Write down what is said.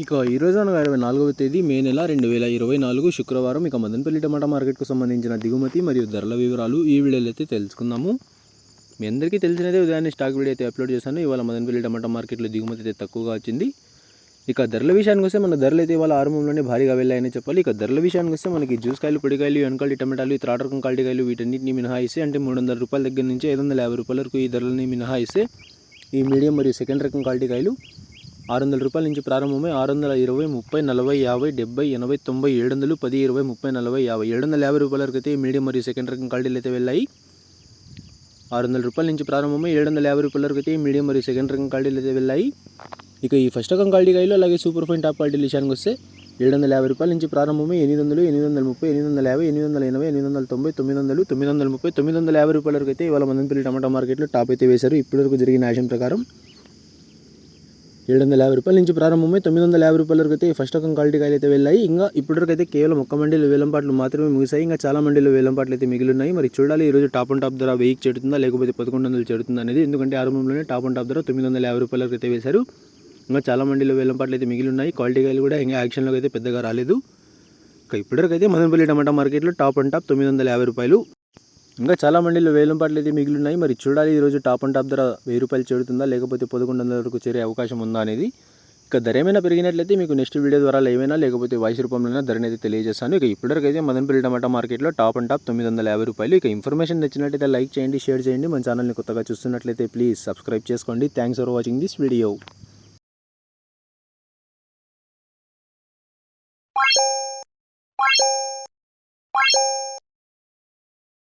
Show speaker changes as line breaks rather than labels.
ఇక ఈరోజు అనగా 24వ తేదీ మే నెల 2024 శుక్రవారం ఇక మదనపల్లి టమాటా మార్కెట్కు సంబంధించిన దిగుమతి మరియు ధరల వివరాలు ఈ వీడియోలో అయితే తెలుసుకుందాము. మీ అందరికీ తెలిసినదే ఉదయాన్నే స్టాక్ వీడియో అయితే అప్లోడ్ చేశాను. ఇవాళ మదనపల్లి టమాటా మార్కెట్లో దిగుమతి అయితే తక్కువగా వచ్చింది. ఇక ధరల విషయానికి వస్తే మన ధరలు అయితే ఇవాళ ఆరంభంలోనే భారీగా వెళ్ళాయని చెప్పాలి. ఇక ధరల విషయానికి వస్తే మనకి జ్యూస్ కాయలు, పొడికాయలు, వెనకాలి టమాటాలు, త్రాడ్ రకం క్వాలిటీ కాయలు వీటన్నిటిని మినహాయిస్తే అంటే 300 రూపాయల దగ్గర నుంచి 550 రూపాయల వరకు ఈ ధరలని మినహాయిస్తే ఈ మీడియం మరియు సెకండ్ రకం క్వాలిటీ కాయలు 600 రూపాయల నుంచి ప్రారంభమై 620, 30, 40, 50, 70, 80, 90, 700, 10, 20, 30, 40, 50, 750 రూపాయల వరకు అయితే మీడియం మరియు సెకండ్ రకం క్వాలిటీలు అయితే వెళ్ళాయి. 600 రూపాయల నుంచి ప్రారంభమై 750 రూపాయల వరకు అయితే మీడియం మరియు సెకండ్ రకం క్వాలిటీలు అయితే వెళ్ళాయి. ఇక ఈ ఫస్ట్ రకం క్వాలిటీ కాయలు అలాగే సూపర్ ఫైన్ టాప్ క్వాలిటీ విషయానికి వస్తే 750 రూపాయల నుంచి ప్రారంభమై 800, 830, 850, 880, 890, 900, 930, 950 రూపాయల వరకు అయితే ఇవాళ మదనపల్లి టమాటా మార్కెట్లో టాప్ అయితే వేశారు. ఇప్పటివరకు జరిగిన యాక్షన్ ప్రకారం 750 రూపాయల నుంచి ప్రారంభమై 950 రూపాయల వరకు అయితే ఫస్ట్ రకం క్వాలిటీ కాయలు అయితే వెళ్ళాయి. ఇంకా ఇప్పటివరకు అయితే కేవలం ఒక్క మండీలో వేలంపాట్లు మాత్రమే ముగిశాయి. ఇంకా చాలా మండీలో వేలంపాట్లు అయితే మిగిలి ఉన్నాయి. మరి చూడాలి ఈరోజు టాప్ అండ్ టాప్ ధర 1000కి చేరుతుందా లేకపోతే 1100 చేరుతుందా అనేది. ఎందుకంటే ఆరంభంలోనే టాప్ అండ్ టాప్ ధర 950 రూపాయల వరకు అయితే వేశారు. ఇంకా చాలా మండీలో వేలంపాట్లు అయితే మిగిలి ఉన్నాయి. క్వాలిటీ కాయలు కూడా ఇంకా యాక్షన్లోకి అయితే పెద్దగా రాలేదు. ఇంకా ఇప్పటివరకు అయితే మదనపల్లి టమాటా మార్కెట్లో టాప్ అండ్ టాప్ 950 రూపాయలు. ఇంకా చాలా మండీలో వేలంపాట్లు అయితే మిగిలి ఉన్నాయి. మరి చూడాలి ఈరోజు టాప్ అండ్ టాప్ ధర 1000 రూపాయలు చేరుతుందా లేకపోతే 1100 వరకు చేరే అవకాశం ఉందా అనేది. ఇక ధర ఏమైనా పెరిగినట్లయితే మీకు నెక్స్ట్ వీడియో ద్వారా ఏమైనా లేకపోతే వాయిస్ రూపంలో ధరని అయితే తెలియజేస్తాను. ఇక ఇప్పటివరకు అయితే మదనపల్లి టమాటా మార్కెట్లో టాప్ అండ్ టాప్ 950 రూపాయలు. ఇక ఇన్ఫర్మేషన్ నచ్చినట్లయితే లైక్ చేయండి, షేర్ చేయండి. మన ఛానల్ని కొత్తగా చూస్తున్నట్లయితే ప్లీజ్ సబ్స్క్రైబ్ చేసుకోండి. Thanks for watching this video.